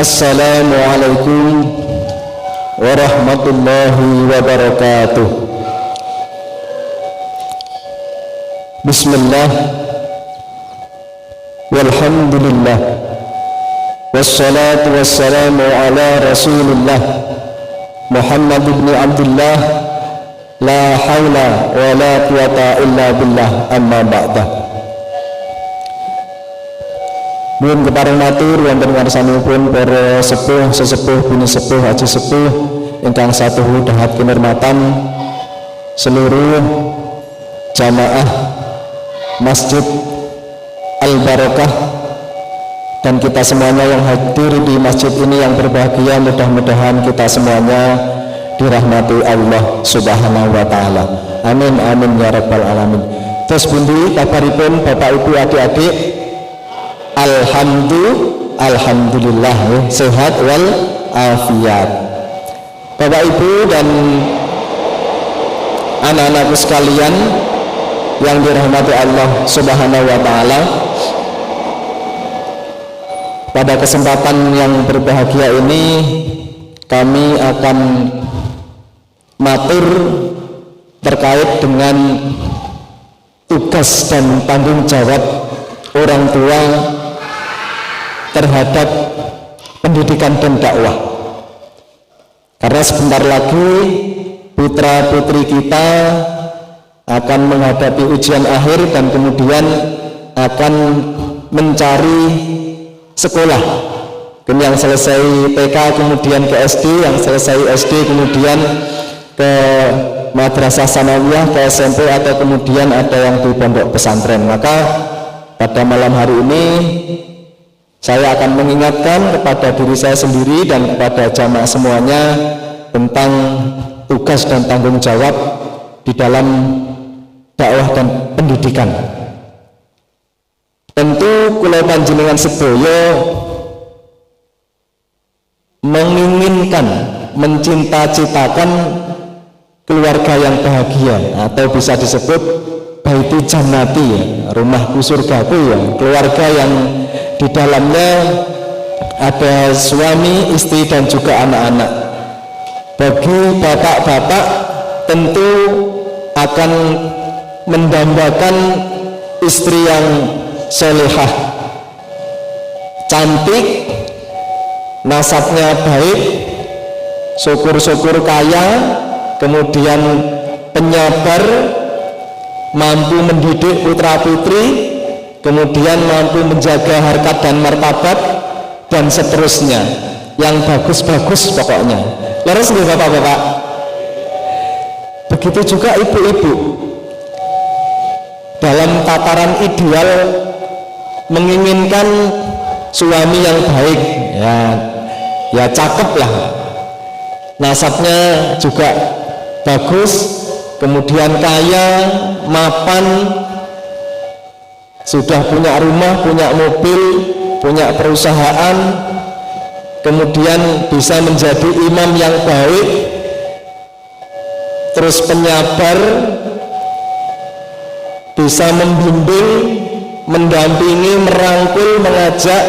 Assalamualaikum warahmatullahi wabarakatuh. Bismillah, walhamdulillah, wassalatu wassalamu ala rasulillah Muhammad ibn Abdullah, la hawla wa la quwata illa billah, amma ba'dah. Nuwun kepareng matur wonten ngarsanipun para sepuh, sesepuh, bini sepuh, haji sepuh ingkang satuhu dahat kinurmatan seluruh jamaah Masjid Al-Barakah dan kita semuanya yang hadir di masjid ini yang berbahagia. Mudah-mudahan kita semuanya dirahmati Allah Subhanahu wa taala. Amin amin ya rabbal alamin. Terus pundi kabaripun Bapak Ibu adik-adik? Alhamdulillah sehat wal afiat. Bapak Ibu dan anak-anakku sekalian yang dirahmati Allah Subhanahu wa taala, pada kesempatan yang berbahagia ini kami akan matur terkait dengan tugas dan tanggung jawab orang tua terhadap pendidikan dan dakwah. Karena sebentar lagi putra putri kita akan menghadapi ujian akhir dan kemudian akan mencari sekolah. Yang selesai TK kemudian ke SD, yang selesai SD kemudian ke madrasah sanawiyah, ke SMP, atau kemudian ada yang di pondok pesantren. Maka pada malam hari ini saya akan mengingatkan kepada diri saya sendiri dan kepada jamaah semuanya tentang tugas dan tanggung jawab di dalam dakwah dan pendidikan. Tentu kula panjenengan sedaya menginginkan, mencita-citakan keluarga yang bahagia, atau bisa disebut baiti jannati, ya, rumahku surgaku, ya, keluarga yang di dalamnya ada suami, istri, dan juga anak-anak. Bagi bapak-bapak tentu akan mendambakan istri yang solehah, cantik, nasabnya baik, syukur-syukur kaya, kemudian penyabar, mampu mendidik putra-putri, kemudian mampu menjaga harkat dan martabat, dan seterusnya, yang bagus-bagus pokoknya. Leres nggih bapak-bapak? Begitu juga ibu-ibu, dalam tataran ideal menginginkan suami yang baik, ya cakep lah, nasabnya juga bagus, kemudian kaya, mapan, sudah punya rumah, punya mobil, punya perusahaan, kemudian bisa menjadi imam yang baik, terus penyabar, bisa membimbing, mendampingi, merangkul, mengajak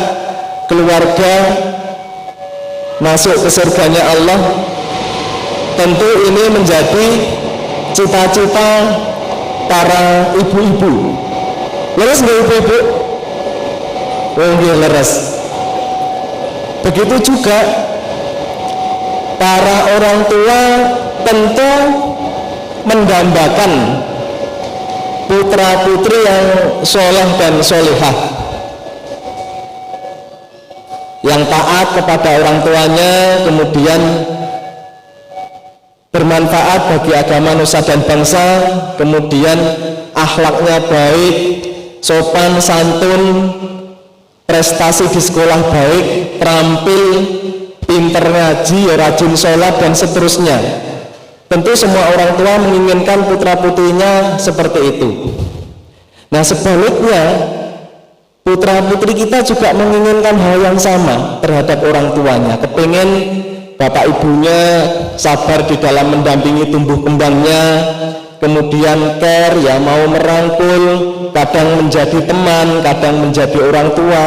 keluarga masuk ke surganya Allah. Tentu ini menjadi cita-cita para ibu-ibu. Leres nggak ibu-ibu? Oh iya, leres. Begitu juga para orang tua tentu mendambakan putra-putri yang soleh dan solehah, yang taat kepada orang tuanya, kemudian bermanfaat bagi agama nusa dan bangsa, kemudian akhlaknya baik, sopan santun, prestasi di sekolah baik, terampil, pinter ngaji, rajin sholat, dan seterusnya. Tentu semua orang tua menginginkan putra-putrinya seperti itu. Nah sebaliknya, putra-putri kita juga menginginkan hal yang sama terhadap orang tuanya. Kepingin bapak ibunya sabar di dalam mendampingi tumbuh kembangnya, kemudian care, ya mau merangkul, kadang menjadi teman, kadang menjadi orang tua,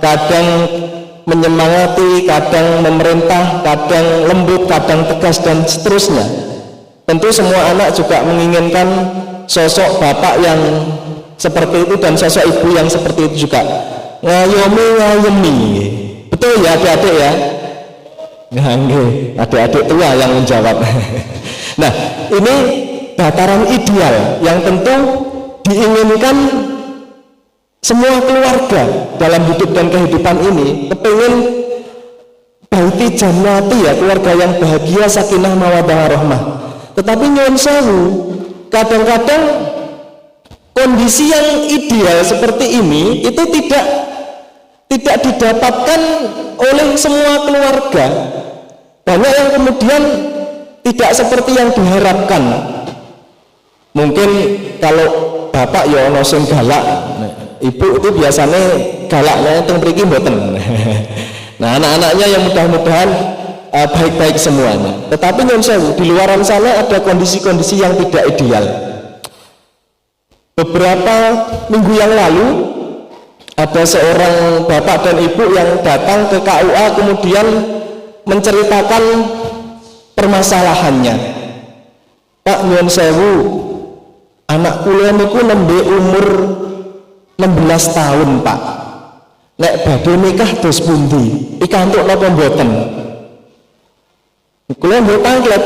kadang menyemangati, kadang memerintah, kadang lembut, kadang tegas, dan seterusnya. Tentu semua anak juga menginginkan sosok bapak yang seperti itu dan sosok ibu yang seperti itu juga. Ngayomi, betul ya adik-adik ya? Adik-adik tua yang menjawab. Nah, ini dataran ideal yang tentu diinginkan semua keluarga dalam hidup dan kehidupan ini. Kepingin baiti jannati ya, keluarga yang bahagia, sakinah mawaddah warahmah. Tetapi nyuwun sewu, kadang-kadang kondisi yang ideal seperti ini itu tidak didapatkan oleh semua keluarga. Banyak yang kemudian tidak seperti yang diharapkan. Mungkin kalau bapak ya ono sing galak, ibu itu biasanya galaknya teng mriki mboten. Nah, anak-anaknya yang mudah-mudahan baik-baik semuanya. Tetapi nyuwun sewu, di luaran sana ada kondisi-kondisi yang tidak ideal. Beberapa minggu yang lalu ada seorang bapak dan ibu yang datang ke KUA kemudian menceritakan permasalahannya. Pak nyuwun sewu, anak kula niku nembe umur 16 tahun Pak. Nek badhe nikah dos pundi? Pikantuk napa mboten? Kula mboten tanglet.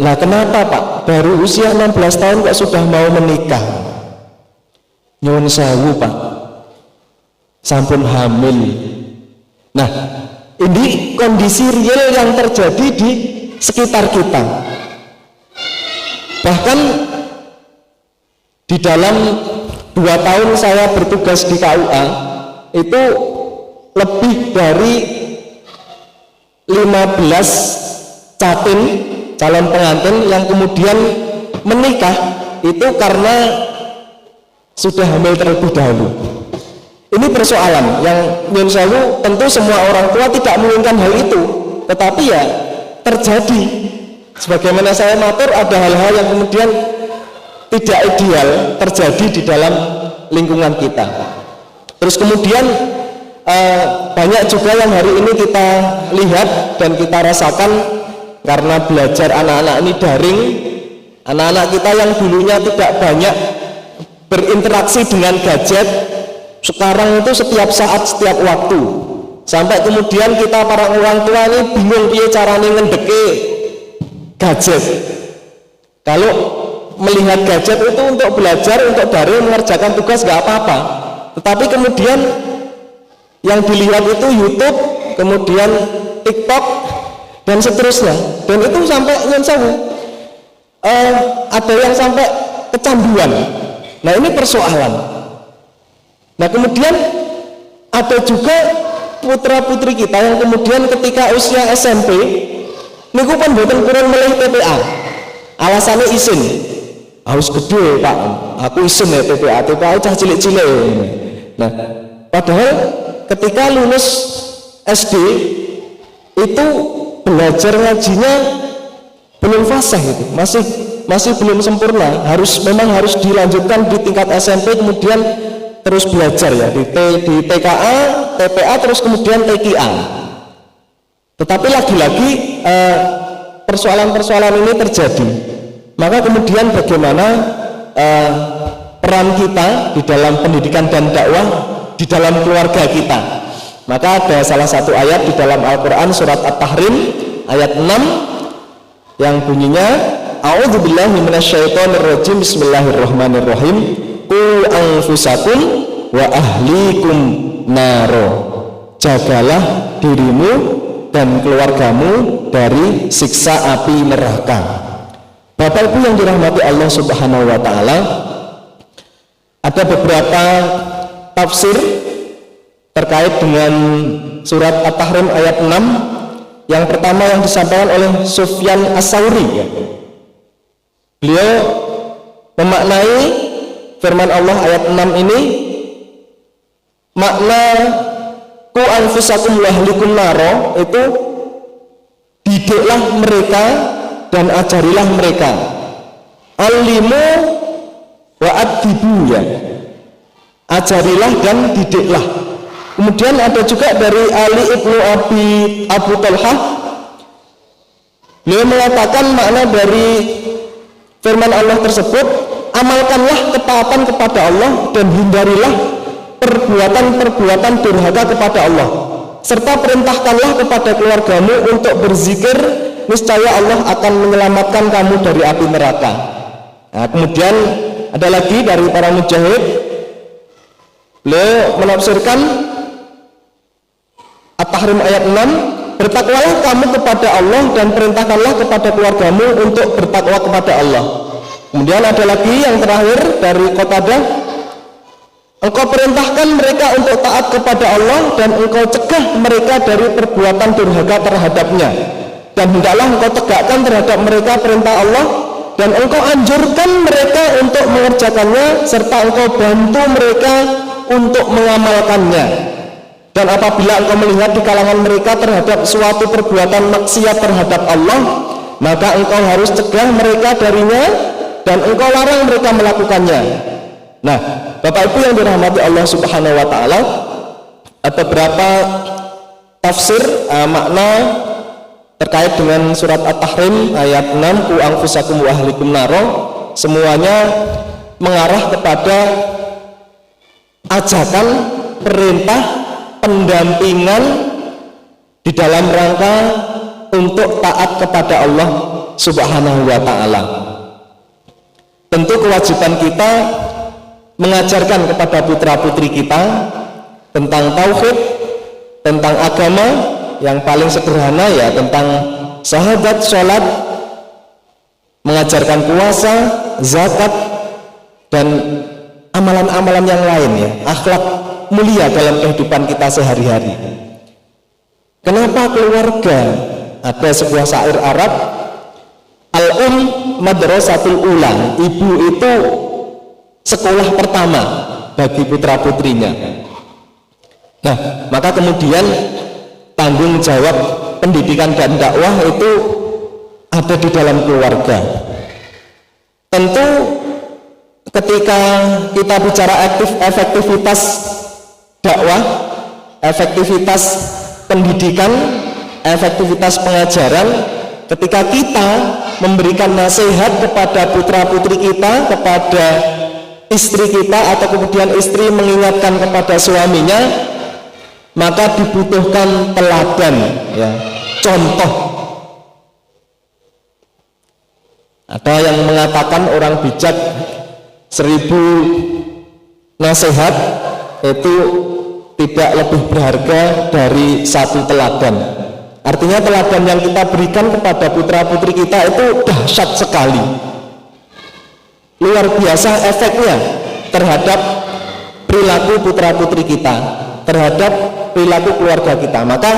Lah kenapa Pak? Baru usia 16 tahun kok sudah mau menikah? Nyuwun sewu Pak, sampun hamil. Nah, ini kondisi real yang terjadi di sekitar kita. Bahkan di dalam 2 tahun saya bertugas di KUA itu lebih dari 15 catin calon pengantin yang kemudian menikah itu karena sudah hamil terlebih dahulu. Ini persoalan yang nyuwun sewu, tentu semua orang tua tidak menginginkan hal itu, tetapi ya terjadi. Sebagaimana saya matur, ada hal-hal yang kemudian tidak ideal terjadi di dalam lingkungan kita. Terus kemudian banyak juga yang hari ini kita lihat dan kita rasakan karena belajar anak-anak ini daring. Anak-anak kita yang dulunya tidak banyak berinteraksi dengan gadget, sekarang itu setiap saat, setiap waktu, sampai kemudian kita para orang tua ini bingung piye carane ngendeke gadget. Kalau melihat gadget itu untuk belajar, untuk daring, mengerjakan tugas nggak apa-apa, tetapi kemudian yang dilihat itu YouTube, kemudian TikTok dan seterusnya, dan itu sampai nyuwun sewu, ada yang sampai kecanduan. Nah, ini persoalan. Nah, kemudian ada juga putra-putri kita yang kemudian ketika usia SMP niku pun mboten kurang melih TPA. Alasannya isin. Harus gede Pak, aku isin ya TPA cah cilik-cilik. Nah, padahal ketika lulus SD itu belajar ngajinya belum fasih itu, masih belum sempurna. Memang harus dilanjutkan di tingkat SMP, kemudian terus belajar ya di TKA, TPA, terus kemudian TKA. Tetapi lagi-lagi persoalan-persoalan ini terjadi. Maka kemudian bagaimana peran kita di dalam pendidikan dan dakwah di dalam keluarga kita. Maka ada salah satu ayat di dalam Al-Quran surat At-Tahrim ayat 6 yang bunyinya A'udzubillahi minasyaitonirrajim, bismillahirrahmanirrahim, qu anfusakum wa ahlikum naro, jagalah dirimu dan keluargamu dari siksa api neraka. Bapak Ibu yang dirahmati Allah Subhanahu wa taala, ada beberapa tafsir terkait dengan surat At-Tahrim ayat 6. Yang pertama yang disampaikan oleh Sufyan As-Tsauri, beliau memaknai firman Allah ayat 6 ini, makna ku anfusakum wa ahlikum naro itu didiklah mereka dan ajarilah mereka, alimu wa adibu ya, ajarilah dan didiklah. Kemudian ada juga dari Ali ibnu Abu Talhah, beliau mengatakan makna dari firman Allah tersebut, amalkanlah ketaatan kepada Allah dan hindarilah perbuatan-perbuatan durhaka kepada Allah, serta perintahkanlah kepada keluargamu untuk berzikir, niscaya Allah akan menyelamatkan kamu dari api neraka. Nah, kemudian ada lagi dari para mujahid, beliau menafsirkan At-Tahrim ayat 6, bertakwalah kamu kepada Allah dan perintahkanlah kepada keluargamu untuk bertakwa kepada Allah. Kemudian ada lagi yang terakhir dari Qatadah, engkau perintahkan mereka untuk taat kepada Allah dan engkau cegah mereka dari perbuatan durhaka terhadapnya, dan hendaklah engkau tegakkan terhadap mereka perintah Allah dan engkau anjurkan mereka untuk mengerjakannya, serta engkau bantu mereka untuk mengamalkannya. Dan apabila engkau melihat di kalangan mereka terhadap suatu perbuatan maksiat terhadap Allah, maka engkau harus cegah mereka darinya dan engkau larang mereka melakukannya. Nah, Bapak Ibu yang dirahmati Allah Subhanahu wa taala, ada beberapa tafsir makna terkait dengan surat At-Tahrim ayat 6, ku anfusakum wa ahlikum naro, semuanya mengarah kepada ajakan, perintah, pendampingan di dalam rangka untuk taat kepada Allah Subhanahu wa taala. Tentu kewajiban kita mengajarkan kepada putra-putri kita tentang tauhid, tentang agama yang paling sederhana ya tentang syahadat, sholat, mengajarkan puasa, zakat, dan amalan-amalan yang lain ya, akhlak mulia dalam kehidupan kita sehari-hari. Kenapa keluarga? Ada sebuah syair Arab, madrasatul ula, ibu itu sekolah pertama bagi putra-putrinya. Nah, maka kemudian tanggung jawab pendidikan dan dakwah itu ada di dalam keluarga. Tentu ketika kita bicara efektivitas dakwah, efektivitas pendidikan, efektivitas pengajaran, ketika kita memberikan nasihat kepada putra-putri kita, kepada istri kita, atau kemudian istri mengingatkan kepada suaminya, maka dibutuhkan teladan ya, contoh. Ada yang mengatakan orang bijak 1000 nasihat itu tidak lebih berharga dari 1 teladan. Artinya teladan yang kita berikan kepada putra-putri kita itu dahsyat sekali, luar biasa efeknya terhadap perilaku putra-putri kita, terhadap perilaku keluarga kita. Maka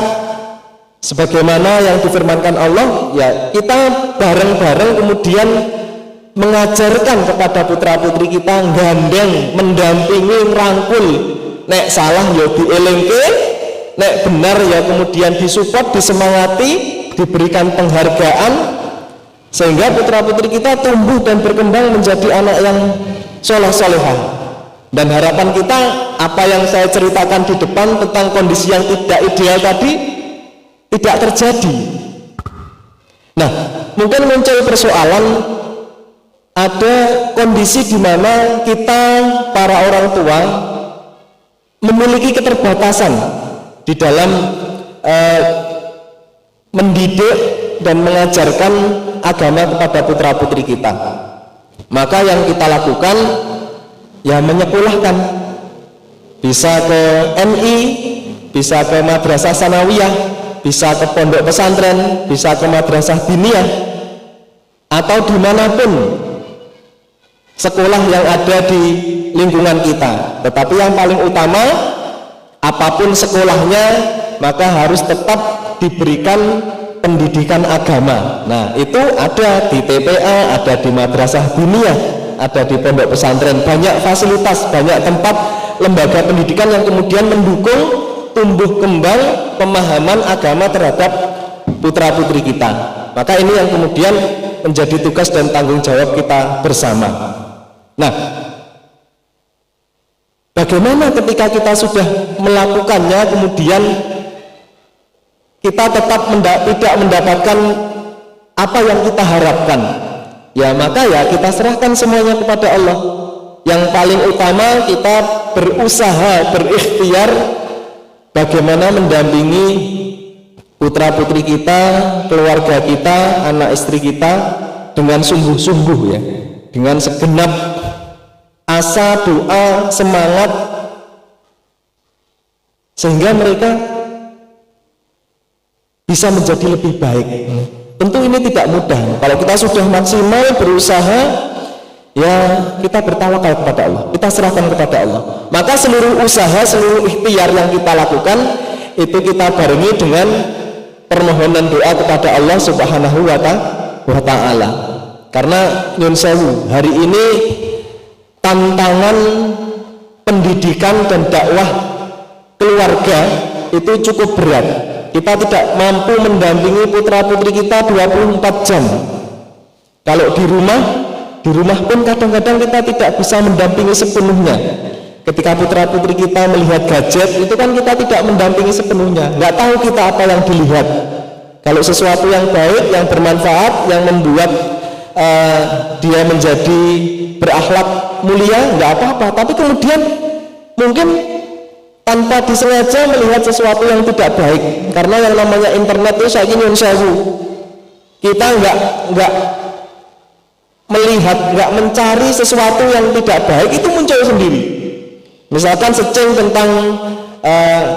sebagaimana yang difirmankan Allah ya, kita bareng-bareng kemudian mengajarkan kepada putra-putri kita, gandeng, mendampingi, rangkul, nek salah ya dielengke, nek benar ya kemudian disupport, disemangati, diberikan penghargaan, sehingga putra-putri kita tumbuh dan berkembang menjadi anak yang soleh-solehah. Dan harapan kita, apa yang saya ceritakan di depan tentang kondisi yang tidak ideal tadi tidak terjadi. Nah, mungkin muncul persoalan, ada kondisi di mana kita para orang tua memiliki keterbatasan di dalam mendidik dan mengajarkan agama kepada putra-putri kita. Maka yang kita lakukan ya menyekolahkan, bisa ke MI, bisa ke madrasah sanawiyah, bisa ke pondok pesantren, bisa ke madrasah diniyah, atau dimanapun sekolah yang ada di lingkungan kita. Tetapi yang paling utama, apapun sekolahnya, maka harus tetap diberikan pendidikan agama. Nah, itu ada di TPA, ada di madrasah diniyah, ada di pondok pesantren, banyak fasilitas, banyak tempat lembaga pendidikan yang kemudian mendukung tumbuh kembang pemahaman agama terhadap putra-putri kita. Maka ini yang kemudian menjadi tugas dan tanggung jawab kita bersama. Nah, Bagaimana ketika kita sudah melakukannya kemudian kita tetap tidak mendapatkan apa yang kita harapkan? Ya maka ya kita serahkan semuanya kepada Allah. Yang paling utama kita berusaha, berikhtiar bagaimana mendampingi putra-putri kita, keluarga kita, anak istri kita dengan sungguh-sungguh ya, dengan segenap asa, doa, semangat, sehingga mereka bisa menjadi lebih baik. Tentu ini tidak mudah. Kalau kita sudah maksimal berusaha, ya kita bertawakal kepada Allah, kita serahkan kepada Allah. Maka seluruh usaha, seluruh ikhtiar yang kita lakukan itu kita barengi dengan permohonan doa kepada Allah Subhanahu wa Ta'ala. Karena nyun sewu, hari ini tantangan pendidikan dan dakwah keluarga itu cukup berat. Kita tidak mampu mendampingi putra-putri kita 24 jam. Kalau di rumah pun kadang-kadang kita tidak bisa mendampingi sepenuhnya. Ketika putra-putri kita melihat gadget, itu kan kita tidak mendampingi sepenuhnya. Nggak tahu kita apa yang dilihat. Kalau sesuatu yang baik, yang bermanfaat, yang membuat dia menjadi berakhlak mulia, nggak apa-apa. Tapi kemudian mungkin tanpa disengaja melihat sesuatu yang tidak baik, karena yang namanya internet itu saya ingin sewu, kita nggak melihat, nggak mencari sesuatu yang tidak baik, itu muncul sendiri. Misalkan searching tentang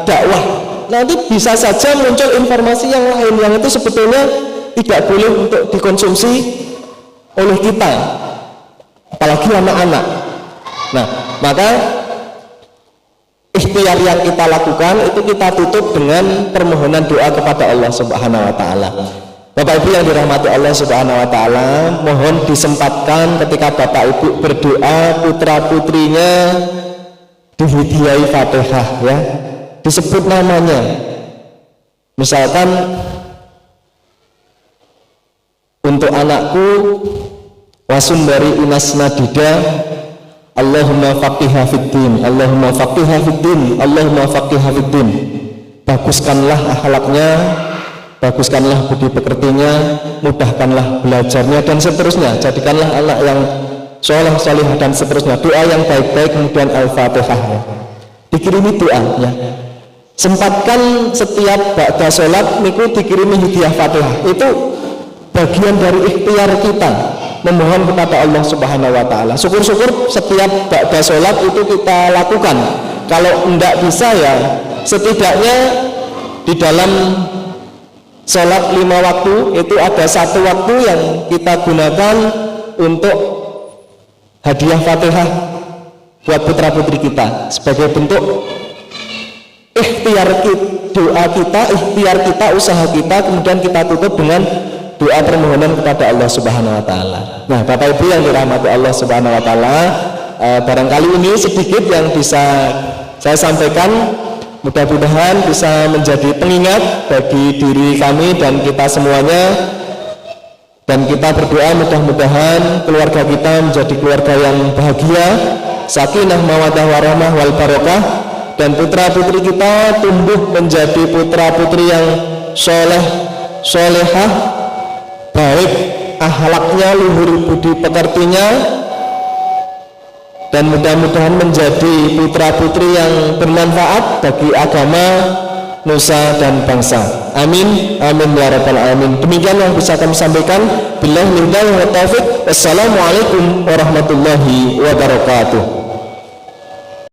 dakwah, nanti bisa saja muncul informasi yang lain yang itu sebetulnya tidak boleh untuk dikonsumsi oleh kita, apalagi anak-anak. Nah, maka ikhtiar yang kita lakukan itu kita tutup dengan permohonan doa kepada Allah Subhanahu wa Ta'ala. Bapak Ibu yang dirahmati Allah Subhanahu wa Ta'ala, mohon disempatkan ketika Bapak Ibu berdoa putra-putrinya dihidayai Fatihah ya, disebut namanya. Misalkan untuk anakku Wasumbari Inas Nadida, Allahumma faqihha fiddin, Allahumma faqihha fiddin, Allahumma faqihha fiddin. Baguskanlah akhlaknya, baguskanlah budi pekertinya, mudahkanlah belajarnya dan seterusnya. Jadikanlah anak yang soleh solihah dan seterusnya. Doa yang baik-baik, kemudian Al-Fatihah ya. Dikirimi doa ya. Sempatkan setiap ba'da sholat niku dikirimi hidayah Fatihah. Itu bagian dari ikhtiar kita memohon kepada Allah Subhanahu wa Ta'ala. Syukur-syukur setiap ba'da sholat itu kita lakukan. Kalau tidak bisa ya setidaknya di dalam sholat 5 waktu itu ada 1 waktu yang kita gunakan untuk hadiah Fatihah buat putra-putri kita sebagai bentuk ikhtiar doa kita, ikhtiar kita, usaha kita, kemudian kita tutup dengan doa permohonan kepada Allah Subhanahu wa Ta'ala. Nah, Bapak Ibu yang dirahmati Allah Subhanahu wa Ta'ala, barangkali ini sedikit yang bisa saya sampaikan, mudah-mudahan bisa menjadi pengingat bagi diri kami dan kita semuanya, dan kita berdoa mudah-mudahan keluarga kita menjadi keluarga yang bahagia, sakinah mawaddah warahmah wal barokah, dan putra-putri kita tumbuh menjadi putra-putri yang soleh, solehah, baik akhlaknya, luhur budi pekertinya, dan mudah-mudahan menjadi putra-putri yang bermanfaat bagi agama, nusa dan bangsa. Amin, amin ya rabbal alamin. Demikian yang bisa kami sampaikan. Billahi min dzalik wa taufiq. Wassalamualaikum warahmatullahi wabarakatuh.